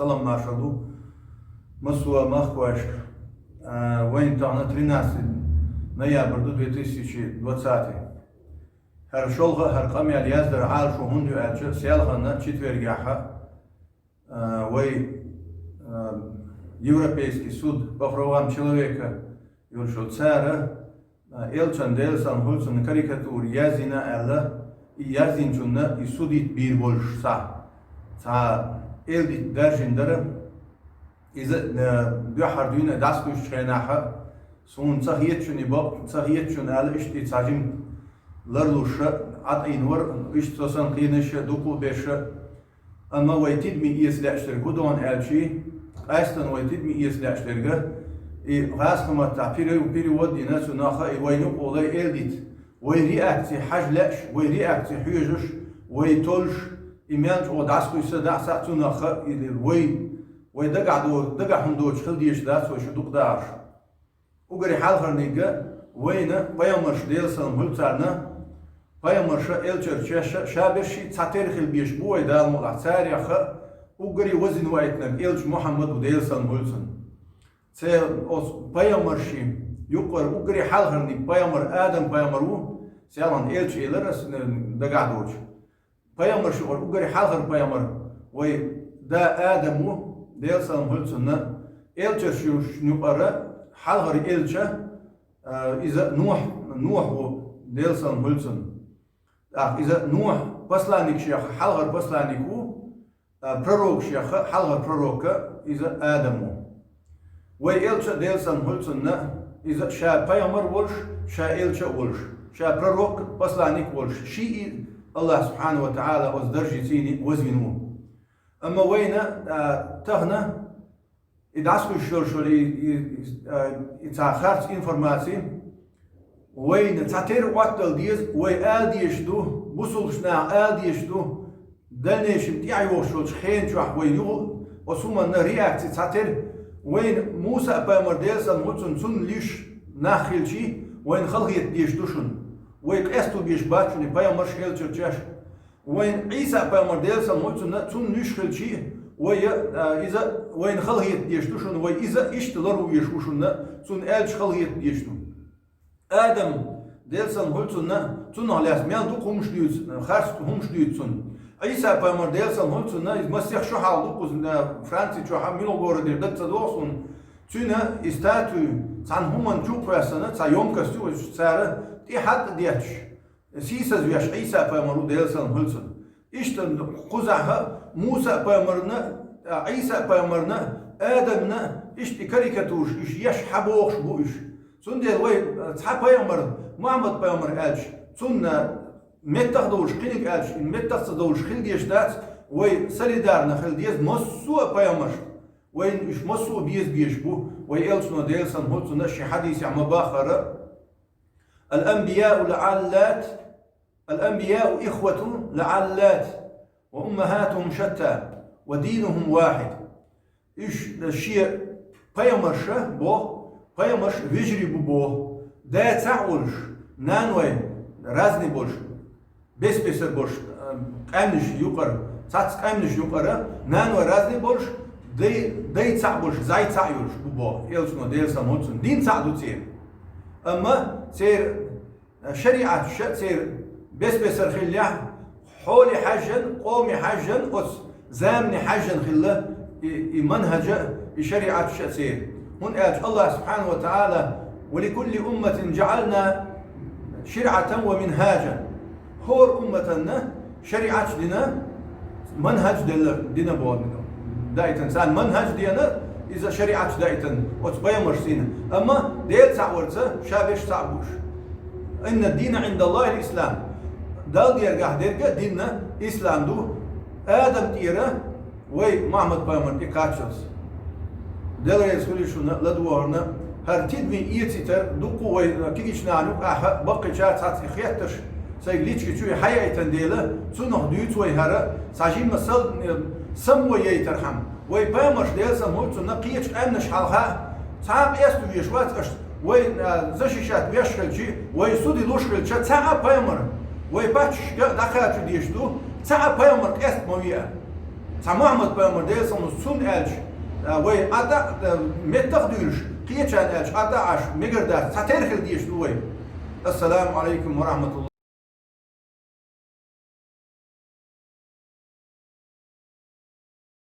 целом нашаду Масуа Махкваш Вайнтана 13 ноябрь 2020 Харшолга Харками Альяздер Алшу Хунду Альча Сялхана четвергяха Вай Европейский суд по правам человека Юршо Цара Элчан Делсан Хульсон карикатур Язина Элла и Язинчунна и судит бир больше са элдит държиндара из дюхардюна даску шхенаха сун цахиетчуни бо цахиетчун ал ишти цажим ларлуша ат инвар иштосан қиныша дуку беша amma вайтид ми ислаштер гудон элчи айстан вайтид ми ислаштерга и расхма та период дина сунаха и вайну олай элдит вай реакция хажлаш вай реакция хюжуш вай толш إيمان أو داسكو يصدق ساتونا خ وي دقعهم دوش خل ديش داس وشدوق داش وقري حال خرنيجا وينا بيامرش ديل سلم هلتارنا بيامرش إلشر شابرشي تاتير خل بيش بوي دال مولع ساري خ وقري وزن وايتنا إلش محمد وديل سلم هلتن تي أوس بيامرشي يقر وقري حال خرني بيامر آدم بيامرو سيالان إلش إلرس دقع دوش بيامر شو وقري حالغر بيامر وي دا آدمو ديل سلام هلسنا إلشا شو شنوبرا حالغر إلشا إذا نوح ديل سلام هلسن إذا نوح بسلانيك شيخ حالغر بسلانيكو بروك شيخ حالغر بروكا إذا آدمو وي إلشا ديل سلام هلسنا إذا شا بيامر ولش شا إلشا ولش شا بروك بسلانيك ولش شيء الله سبحانه وتعالى أصدرج سيني وزنوه أما وين تهنا إدعسكو الشرشولي إتاخرت إنفورماتي وين تعتير وقت الديز وي آل ديشتو بوصلشنا آل ديشتو دلنيش متيعي وشوش خين شوح ويو وصوما رياكتي تعتير وين موسى بامر ديلسا موتسن سن ليش ناخلشي وين خلقيت ديشتوشن ويقستو بيش باتشوني بيامر شخيل تشرشاش وين عيسى بيامر ديلسا موتسن تون نشخل شي إذا وين خلقيت ديشتوشن وي إذا إشتلرو يشوشن تون آلش خلقيت ديشتو آدم ديلسا موتسن تون هلاس ميان دو قومش ديوز خارست همش ديوزن عيسى بيامر ديلسا موتسن مسيح شو حال دوقوز فرانسي شو حال ميلو غور دير دت دوقسن تونه استاتو تان همان جو برسنة تا يوم كستو سارة دي حد ديتش سيسا زويش عيسى بيامرو ديلسان هلسن إشتن قزعها موسى بيامرنا عيسى بيامرنا آدمنا إشتي كاريكاتوش إش يش حبوخش بوش سن ديل وي تحا بيامر محمد بيامر آلش سن متخدوش قينك آلش إن متخدوش خل ديش دات وي سريدارنا خل ديز مسوء بيامر وين إش مسوء بيش بو وي إلسنا ديلسان هلسن شي حديث عم باخر الأنبياء لعلات الأنبياء إخوة لعلات وأمهاتهم شتى ودينهم واحد إيش الشيء بيامرش بو بيامرش فيجري بو دا تعولش نانوي رازني بولش بس بولش قامنش يقر تاتس قامنش يقر نانوي رازني بولش دي تعولش زي تعيولش بو إلسنا ديلسان هلسن دين تعدو تير أما سير شريعة سير بس خلّه حولي حجن قومي حجن أس زامني حجن خلّه منهج شريعة سير هون قال الله سبحانه وتعالى ولكل أمة جعلنا شرعة ومنهاجا هور أمتنا شريعة دينا منهج دينا بودنا دايت إنسان منهج دينا إذا شريعة دايتن وتبين مرسينا أما ديل تعورته شابش تعبوش إن الدين عند الله الإسلام دال ديرجع ديننا إسلام دو آدم تيرا وي محمد بيامر إكاتشلس دل يسولي شو لدورنا هرتيد من إيتيتر دقو وي كيش نعنو بقي شات هات خياتش سيجليتش كتشوي حياة تنديله سنه ديوت وي هرا ساجين مسل سمو يترحم وي بيامر ديلسا موتو نقيتش أمنش حالها تعب يستو يشوات أشت وي زشيشات ويشكل شيء وي سودي لوشكل شيء تعب بيامر وي باتش دخلت ديشتو تعب بيامر است مويا Sa Muhammed Peygamber değilsen sun elç ve ada mettah duyuruş qiyeçen elç ada aş megirda saterhil diyeş duy. Esselamu aleyküm ve rahmetullah.